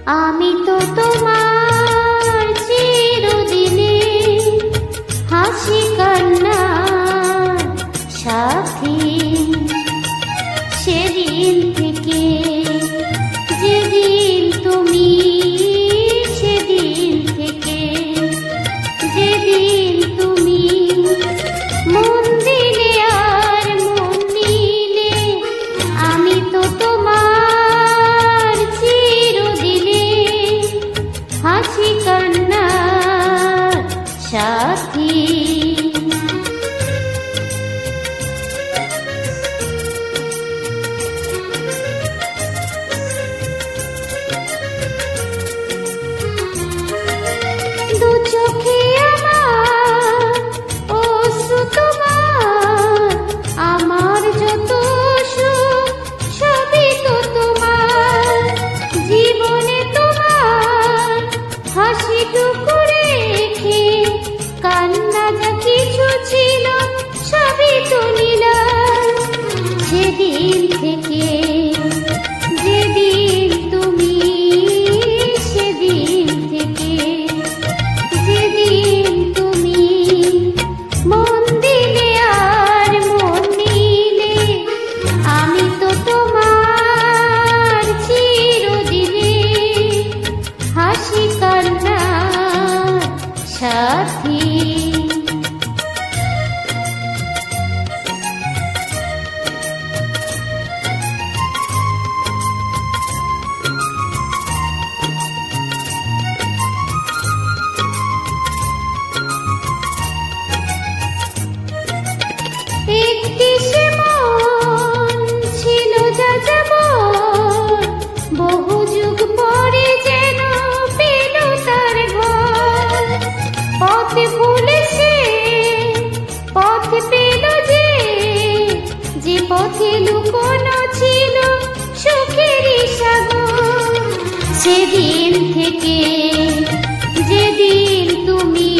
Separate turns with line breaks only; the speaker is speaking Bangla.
আমি তো তোমার চিরদিনে হাসি কান্নার সাথী। সেদিন থেকে যেদিন তুমি, সেদিন থেকে যেদিন তুমি মন দিলে আর মন নিলে, আমি তো তোমার চিরদিনে হাসি কান্নার সাথী। দু চোখে আমার অশ্রু তোমার, আমার যত সুখ সবই তো তোমার। জীবনে তোমার হাসিটুকু রেখে কান্না যা কিছু ছিল সবই তো নিলাম। সেদিন থেকে যেদিন তুমি, সেদিন থেকে যেদিন তুমি মন দিলে আর মন নিলে, আমি তো তোমার চিরদিনে হাসি কান্নার সাথী। একটি সে মন ছিল যা যেমন, বহু যুগ পরে যেন পেল তার ঘর। পথ ভুলে সে পথ পেল যে, যে পথে লুকোনো ছিল সুখেরই সাগর। সেদিন থেকে যেদিন তুমি,